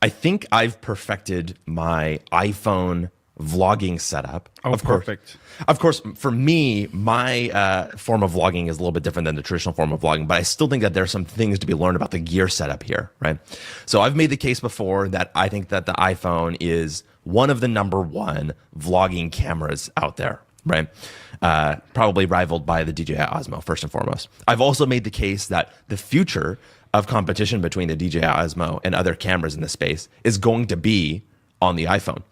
I think I've perfected my iPhone vlogging setup. Oh, perfect. Of course, for me, my form of vlogging is a little bit different than the traditional form of vlogging, but I still think that there's some things to be learned about the gear setup here, right? So I've made the case before that I think that the iPhone is one of the #1 vlogging cameras out there, right? Probably rivaled by the DJI Osmo, first and foremost. I've also made the case that the future of competition between the DJI Osmo and other cameras in the space is going to be on the iPhone.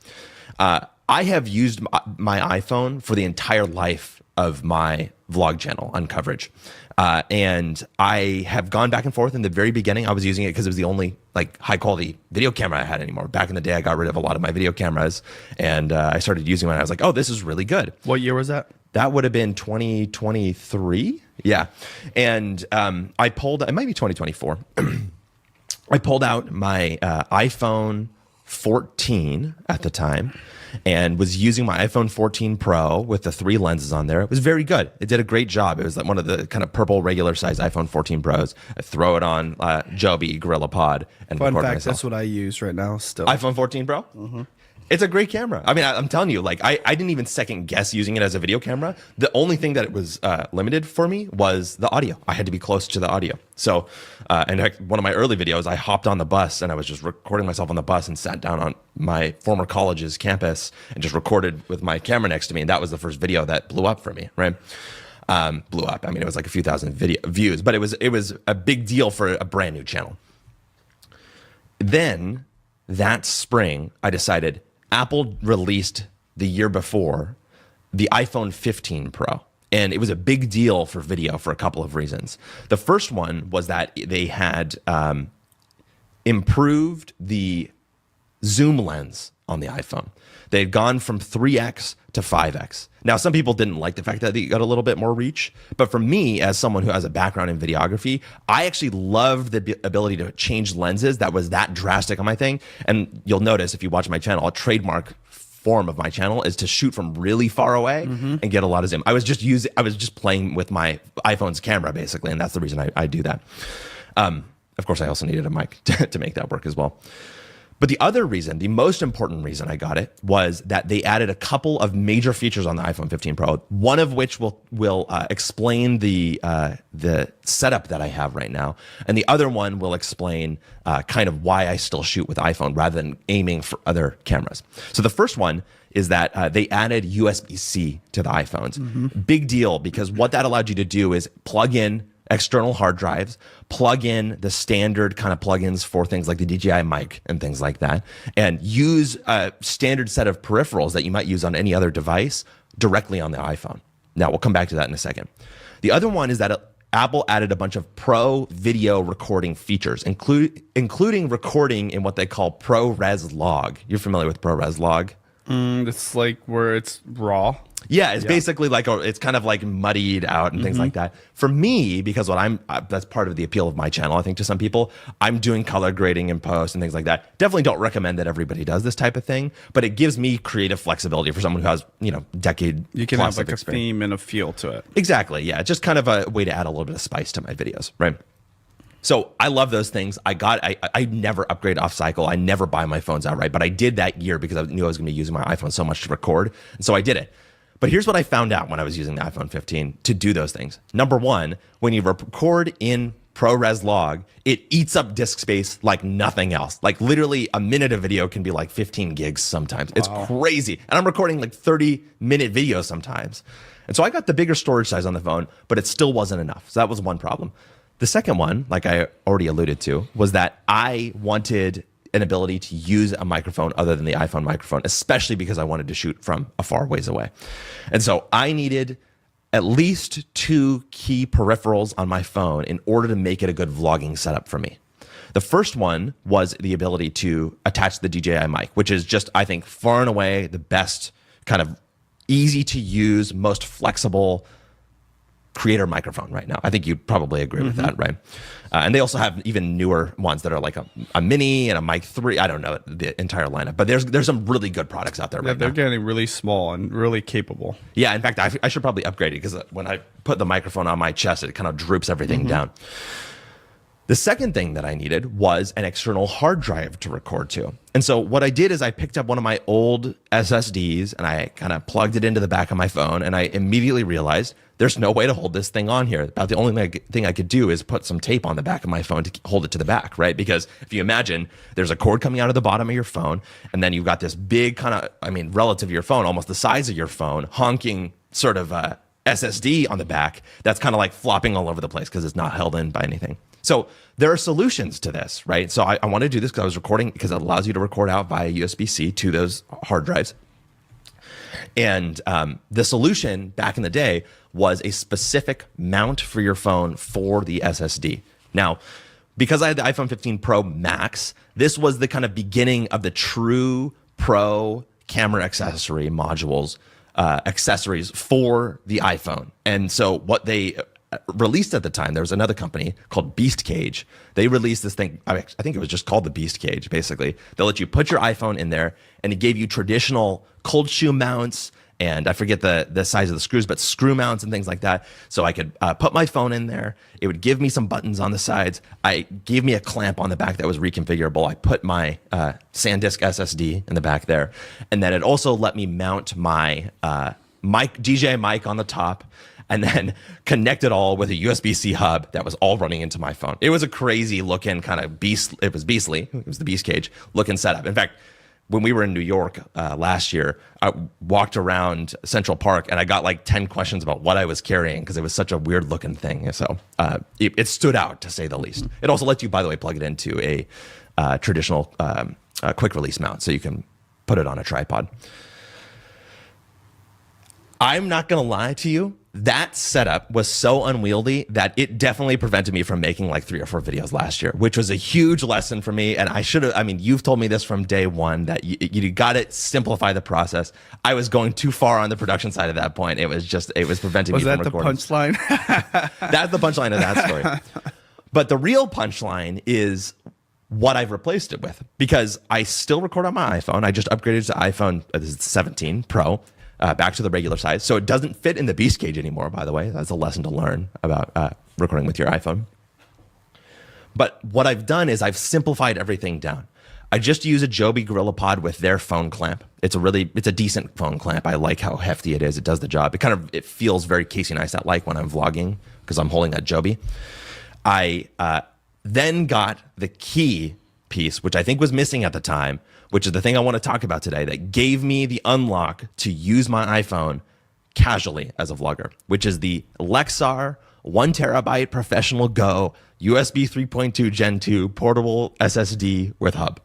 I have used my iPhone for the entire life of my vlog channel on coverage. And I have gone back and forth. In the very beginning, I was using it because it was the only like high quality video camera I had anymore. Back in the day, I got rid of a lot of my video cameras and I started using one. I was like, oh, this is really good. What year was that? That would have been 2023. Yeah. And I pulled, it might be 2024. I pulled out my iPhone 14 at the time and was using my iPhone 14 Pro with the 3 lenses on there. It was very good. It did a great job. It was like one of the kind of purple regular size iPhone 14 Pros. I throw it on Joby GorillaPod and Fun record fact, myself. that's what I use right now still. iPhone 14 Pro? Mm-hmm. It's a great camera. I mean, I'm telling you, like, I didn't even second guess using it as a video camera. The only thing that it was limited for me was the audio. I had to be close to the audio. So, in fact, one of my early videos, I hopped on the bus and I was just recording myself on the bus and sat down on my former college's campus and just recorded with my camera next to me. And that was the first video that blew up for me, right? Blew up. I mean, it was like a few thousand views, but it was a big deal for a brand new channel. Then that spring, I decided Apple released the year before the iPhone 15 Pro. And it was a big deal for video for a couple of reasons. The first one was that they had improved the zoom lens on the iPhone. They had gone from 3x to 5x. Now, some people didn't like the fact that they got a little bit more reach. But for me, as someone who has a background in videography, I actually loved the ability to change lenses that was that drastic on my thing. And you'll notice if you watch my channel, a trademark form of my channel is to shoot from really far away and get a lot of zoom. I was just playing with my iPhone's camera, basically. And that's the reason I do that. Of course, I also needed a mic to make that work as well. But the other reason, the most important reason I got it, was that they added a couple of major features on the iPhone 15 Pro, one of which will explain the setup that I have right now, and the other one will explain kind of why I still shoot with iPhone rather than aiming for other cameras. So the first one is that they added USB-C to the iPhones. Big deal, because what that allowed you to do is plug in external hard drives, plug in the standard kind of plugins for things like the DJI Mic and things like that, and use a standard set of peripherals that you might use on any other device directly on the iPhone. Now, we'll come back to that in a second. The other one is that Apple added a bunch of pro video recording features, including recording in what they call ProRes Log. You're familiar with ProRes Log? It's like where it's raw. Yeah, it's basically like it's kind of like muddied out and things like that. For me, because that's part of the appeal of my channel, I think, to some people, I'm doing color grading in post and things like that. Definitely don't recommend that everybody does this type of thing, but it gives me creative flexibility for someone who has, decade. You can have like a theme and a feel to it. Exactly. Yeah, just kind of a way to add a little bit of spice to my videos, right? So I love those things. I never upgrade off cycle. I never buy my phones outright, but I did that year because I knew I was going to be using my iPhone so much to record, and so I did it. But here's what I found out when I was using the iPhone 15 to do those things. Number one, when you record in ProRes Log, it eats up disk space like nothing else. Like literally a minute of video can be like 15 gigs sometimes. Wow. It's crazy. And I'm recording like 30-minute videos sometimes. And so I got the bigger storage size on the phone, but it still wasn't enough. So that was one problem. The second one, like I already alluded to, was that I wanted an ability to use a microphone other than the iPhone microphone, especially because I wanted to shoot from a far ways away. And so I needed at least 2 key peripherals on my phone in order to make it a good vlogging setup for me. The first one was the ability to attach the DJI Mic, which is just, I think, far and away the best kind of easy to use, most flexible creator microphone right now. I think you'd probably agree with that, right? And they also have even newer ones that are like a mini and a Mic 3. I don't know the entire lineup, but there's some really good products out there right now. They're getting really small and really capable. Yeah, in fact, I should probably upgrade it because when I put the microphone on my chest, it kind of droops everything down. The second thing that I needed was an external hard drive to record to. And so what I did is I picked up one of my old SSDs and I kind of plugged it into the back of my phone, and I immediately realized there's no way to hold this thing on here. About the only thing I could do is put some tape on the back of my phone to hold it to the back, right? Because if you imagine, there's a cord coming out of the bottom of your phone, and then you've got this big kind of, relative to your phone, almost the size of your phone, honking sort of SSD on the back that's kind of like flopping all over the place because it's not held in by anything. So there are solutions to this, right? So I want to do this because I was recording, because it allows you to record out via USB-C to those hard drives. And the solution back in the day was a specific mount for your phone for the SSD. Now, because I had the iPhone 15 Pro Max, this was the kind of beginning of the true Pro camera accessory modules, accessories for the iPhone. And so what they released at the time, there was another company called Beast Cage. They released this thing, I think it was just called the Beast Cage, basically. They'll let you put your iPhone in there, and it gave you traditional cold shoe mounts, and I forget the size of the screws, but screw mounts and things like that. So I could put my phone in there. It would give me some buttons on the sides. Gave me a clamp on the back that was reconfigurable. I put my SanDisk SSD in the back there. And then it also let me mount my DJI Mic on the top, and then connect it all with a USB-C hub that was all running into my phone. It was a crazy looking kind of beastly. It was the Beast Cage looking setup. In fact, when we were in New York last year, I walked around Central Park and I got like 10 questions about what I was carrying because it was such a weird looking thing. So it stood out, to say the least. It also lets you, by the way, plug it into a traditional quick release mount, so you can put it on a tripod. I'm not going to lie to you. That setup was so unwieldy that it definitely prevented me from making like 3 or 4 videos last year, which was a huge lesson for me. And I should have, you've told me this from day one, that you got to simplify the process. I was going too far on the production side at that point. It was preventing me from recording. Was that the punchline? That's the punchline of that story. But the real punchline is what I've replaced it with, because I still record on my iPhone. I just upgraded to iPhone 17 Pro. Back to the regular size. So it doesn't fit in the Beast Cage anymore, by the way. That's a lesson to learn about recording with your iPhone. But what I've done is I've simplified everything down. I just use a Joby GorillaPod with their phone clamp. It's a decent phone clamp. I like how hefty it is. It does the job. It feels very Casey Neistat-like when I'm vlogging, because I'm holding that Joby. I then got the key piece, which I think was missing at the time, which is the thing I want to talk about today, that gave me the unlock to use my iPhone casually as a vlogger, which is the Lexar 1 terabyte Professional Go USB 3.2 Gen 2 portable SSD with hub.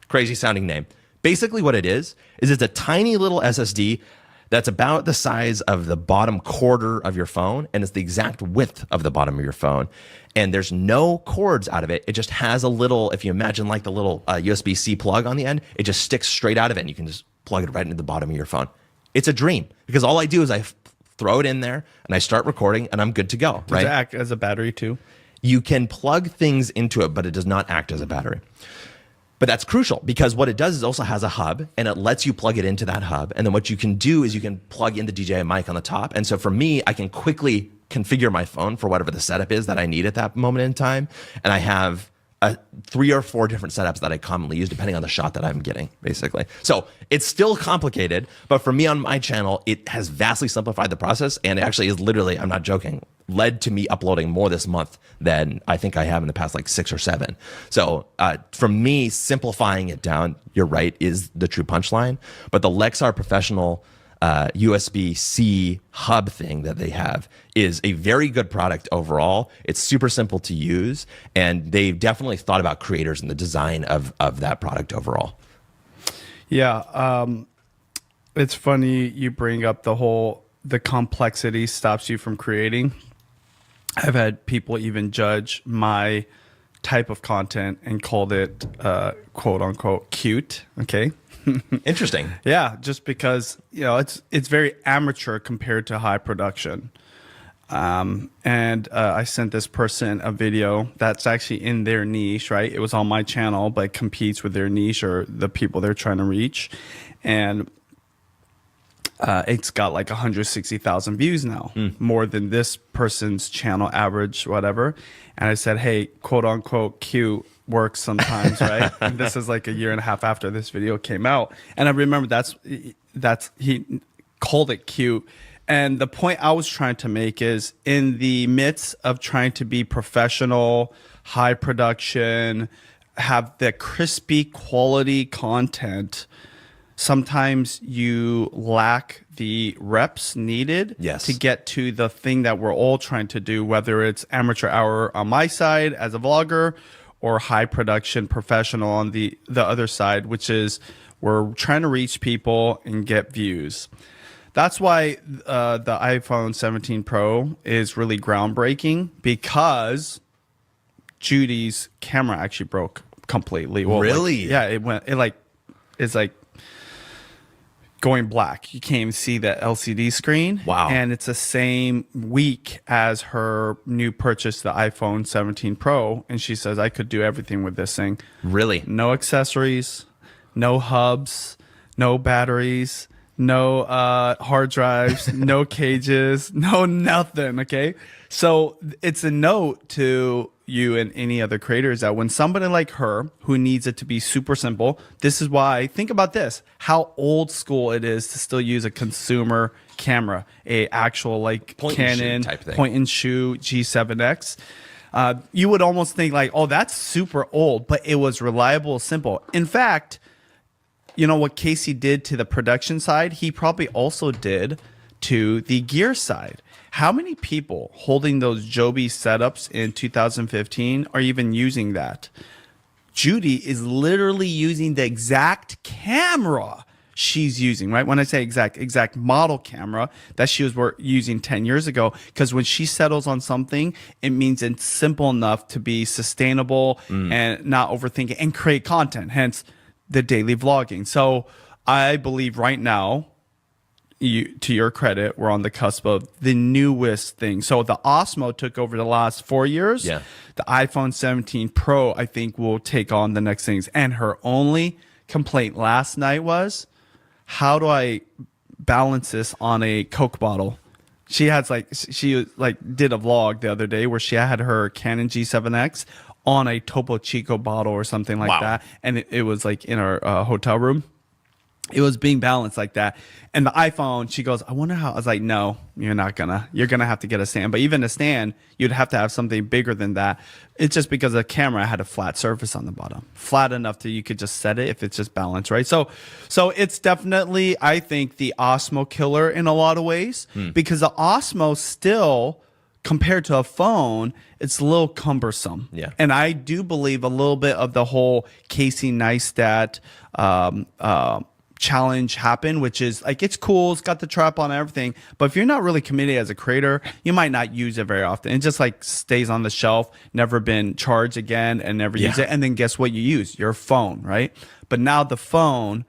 Crazy sounding name. Basically what it is it's a tiny little SSD that's about the size of the bottom quarter of your phone, and it's the exact width of the bottom of your phone. And there's no cords out of it. It just has a little, if you imagine like the little USB-C plug on the end, it just sticks straight out of it, and you can just plug it right into the bottom of your phone. It's a dream, because all I do is I throw it in there and I start recording and I'm good to go. Does it act as a battery too? You can plug things into it, but it does not act as a battery. But that's crucial, because what it does is also has a hub, and it lets you plug it into that hub. And then what you can do is you can plug in the DJI Mic on the top. And so for me, I can quickly configure my phone for whatever the setup is that I need at that moment in time. And I have 3 or 4 different setups that I commonly use depending on the shot that I'm getting, basically. So it's still complicated, but for me on my channel, it has vastly simplified the process. And it actually is literally, I'm not joking, led to me uploading more this month than I think I have in the past like 6 or 7. So for me, simplifying it down, you're right, is the true punchline. But the Lexar Professional USB-C hub thing that they have is a very good product overall. It's super simple to use, and they've definitely thought about creators and the design of that product overall. Yeah. It's funny you bring up the complexity stops you from creating. I've had people even judge my type of content and called it quote unquote cute. Okay. Interesting. Yeah, just because it's very amateur compared to high production. And I sent this person a video that's actually in their niche, right? It was on my channel, but competes with their niche or the people they're trying to reach. And It's got like 160,000 views now, more than this person's channel average, whatever. And I said, hey, quote unquote, cute works sometimes, right? And this is like a year and a half after this video came out. And I remember that's he called it cute. And the point I was trying to make is in the midst of trying to be professional, high production, have the crispy quality content, sometimes you lack the reps needed to get to the thing that we're all trying to do, whether it's amateur hour on my side as a vlogger or high production professional on the other side, which is we're trying to reach people and get views. That's why the iPhone 17 Pro is really groundbreaking, because Judy's camera actually broke completely. Well, really? Like, it's like going black. You can't even see the LCD screen. Wow. And it's the same week as her new purchase, the iPhone 17 Pro. And she says, I could do everything with this thing. Really? No accessories, no hubs, no batteries, no hard drives, no cages, no nothing. Okay. So it's a note to you and any other creators that when somebody like her who needs it to be super simple, this is why, think about this, how old school it is to still use a consumer camera, a actual like Canon point and shoot G7X. You would almost think like, oh, that's super old, but it was reliable, simple. In fact, you know what Casey did to the production side, he probably also did to the gear side. How many people holding those Joby setups in 2015 are even using that? Judy is literally using the exact camera she's using, right? When I say exact model camera that she was using 10 years ago, because when she settles on something, it means it's simple enough to be sustainable and not overthinking and create content, hence the daily vlogging. So I believe right now, to your credit, we're on the cusp of the newest thing. So the Osmo took over the last 4 years. Yeah. The iPhone 17 Pro, I think, will take on the next things. And her only complaint last night was, how do I balance this on a Coke bottle? She did a vlog the other day where she had her Canon G7X on a Topo Chico bottle or something like that. And it was like in our hotel room. It was being balanced like that. And the iPhone, she goes, I wonder how. I was like, no, you're going to have to get a stand. But even a stand, you'd have to have something bigger than that. It's just because the camera had a flat surface on the bottom, flat enough that you could just set it if it's just balanced, right? So it's definitely, I think, the Osmo killer in a lot of ways, because the Osmo still, compared to a phone, it's a little cumbersome. Yeah. And I do believe a little bit of the whole Casey Neistat challenge happened, which is like, it's cool, it's got the tripod and everything, but if you're not really committed as a creator, you might not use it very often. It just like stays on the shelf, never been charged again, and never use it. And then guess what you use? Your phone, right? But now the phone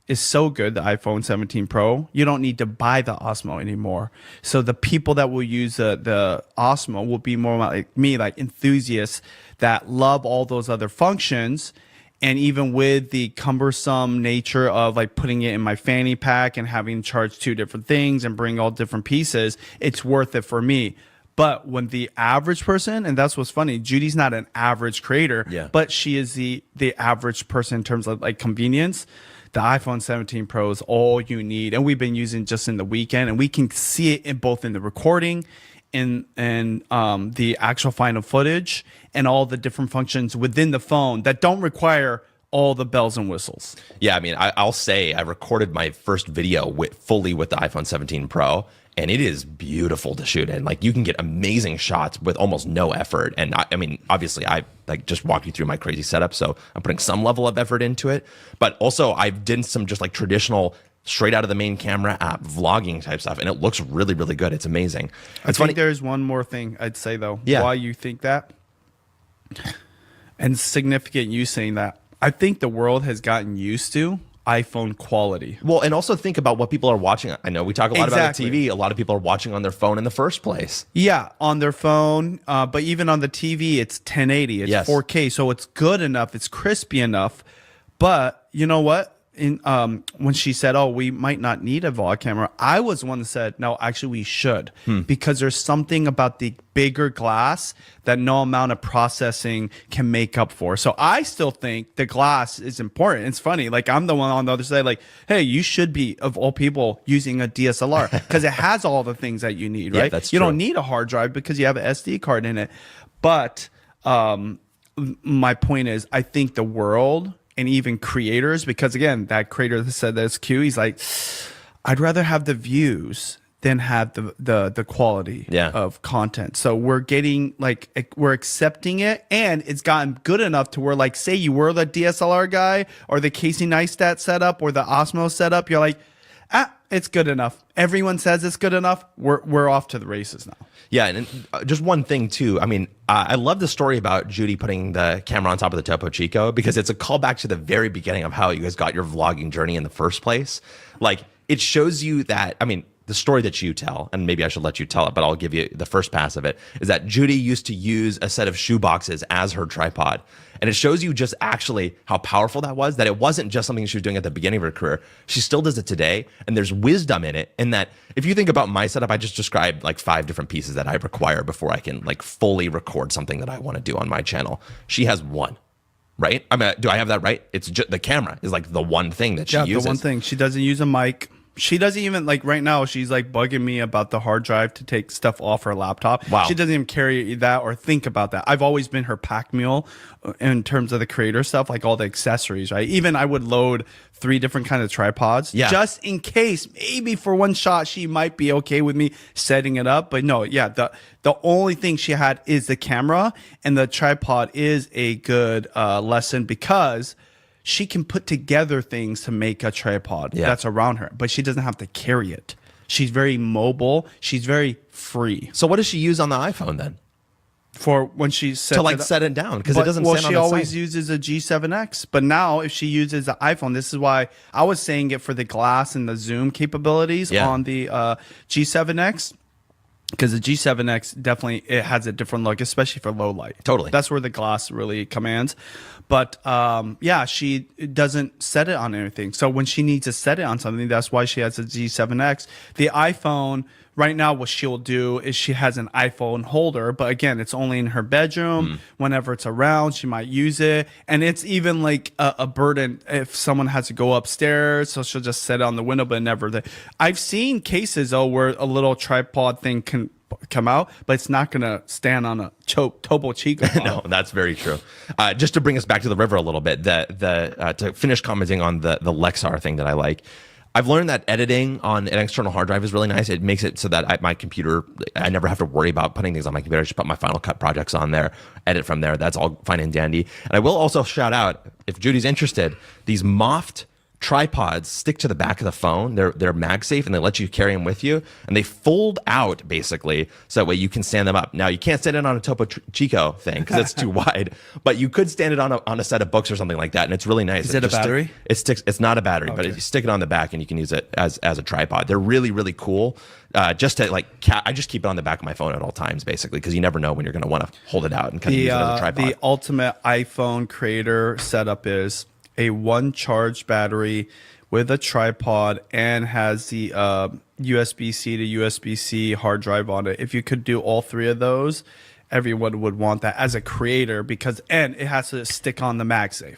is so good, the iPhone 17 Pro, you don't need to buy the Osmo anymore. So the people that will use the Osmo will be more like me, like enthusiasts that love all those other functions. And even with the cumbersome nature of like putting it in my fanny pack and having to charge two different things and bring all different pieces, it's worth it for me. But when the average person, and that's what's funny, Judy's not an average creator, but she is the average person in terms of like convenience. The iPhone 17 Pro is all you need. And we've been using just in the weekend, and we can see it in both in the recording, in the actual final footage, and all the different functions within the phone that don't require all the bells and whistles. Yeah, I mean, I'll say I recorded my first video fully with the iPhone 17 Pro, and it is beautiful to shoot in. Like, you can get amazing shots with almost no effort. And I mean, obviously, I like just walk you through my crazy setup, so I'm putting some level of effort into it. But also, I've done some just like traditional, straight out of the main camera app vlogging type stuff, and it looks really, really good. It's amazing. I think there's one more thing I'd say though. Why you think that, and significant you saying that. I think the world has gotten used to iPhone quality. Well, and also think about what people are watching. I know we talk a lot about the TV. A lot of people are watching on their phone in the first place. Yeah, on their phone. But even on the TV, it's 1080. It's 4K. So it's good enough. It's crispy enough. But you know what? when she said, "Oh, we might not need a vlog camera," I was the one that said, "No, actually, we should," because there's something about the bigger glass that no amount of processing can make up for. So I still think the glass is important. It's funny, like I'm the one on the other side, like, hey, you should be of all people using a DSLR because it has all the things that you need, right? Yeah, that's you true. don't need a hard drive because you have an SD card in it. But my point is, I think the world and even creators, because again, that creator that said that's cute, he's like, I'd rather have the views than have the quality of content. So we're getting like, we're accepting it, and it's gotten good enough to where, like, say you were the DSLR guy or the Casey Neistat setup or the Osmo setup, you're like, it's good enough. Everyone says it's good enough. We're off to the races now. Yeah, and just one thing too. I mean, I love the story about Judy putting the camera on top of the Topo Chico because it's a callback to the very beginning of how you guys got your vlogging journey in the first place. Like, it shows you that, I mean, the story that you tell, and maybe I should let you tell it, but I'll give you the first pass of it, is that Judy used to use a set of shoe boxes as her tripod. And it shows you just actually how powerful that was, that it wasn't just something she was doing at the beginning of her career. She still does it today, and there's wisdom in it. And that if you think about my setup, I just described like 5 different pieces that I require before I can like fully record something that I want to do on my channel. She has one. Right? I mean, do I have that right? It's just the camera is like the one thing that she uses. The one thing. She doesn't use a mic. She doesn't even, like, right now, she's like bugging me about the hard drive to take stuff off her laptop. Wow. She doesn't even carry that or think about that. I've always been her pack mule in terms of the creator stuff, like all the accessories, right? Even I would load 3 different kinds of tripods just in case, maybe for one shot, she might be okay with me setting it up. But no, the only thing she had is the camera, and the tripod is a good lesson because she can put together things to make a tripod that's around her, but she doesn't have to carry it. She's very mobile. She's very free. So what does she use on the iPhone then? For when she sets To like it up, set it down, because it doesn't stand on she the always side. uses a G7X. But now if she uses the iPhone, this is why I was saying it for the glass and the zoom capabilities on the G7X. Because the G7X definitely, it has a different look, especially for low light. Totally. That's where the glass really commands. But she doesn't set it on anything. So when she needs to set it on something, that's why she has a G7X. The iPhone, right now, what she'll do is she has an iPhone holder. But again, it's only in her bedroom. Whenever it's around, she might use it. And it's even like a burden if someone has to go upstairs. So she'll just set it on the window, but never. I've seen cases, though, where a little tripod thing can come out, but it's not going to stand on a Topo Chico. No, that's very true. Just to bring us back to the river a little bit, to finish commenting on the Lexar thing that I like, I've learned that editing on an external hard drive is really nice. It makes it so that my computer, I never have to worry about putting things on my computer. I just put my Final Cut projects on there, edit from there. That's all fine and dandy. And I will also shout out, if Judy's interested, these MOFT tripods stick to the back of the phone. They're MagSafe, and they let you carry them with you, and they fold out basically so that way you can stand them up. Now you can't stand it on a Topo Chico thing because it's too wide, but you could stand it on a set of books or something like that, and it's really nice. Is it a battery? It sticks. It's not a battery, but you stick it on the back and you can use it as a tripod. They're really, really cool. Just to like, I just keep it on the back of my phone at all times, basically, because you never know when you're going to want to hold it out and kind of use it as a tripod. The ultimate iPhone creator setup is a 1 charged battery with a tripod and has the USB-C to USB-C hard drive on it. If you could do all 3 of those, everyone would want that as a creator and it has to stick on the MagSafe.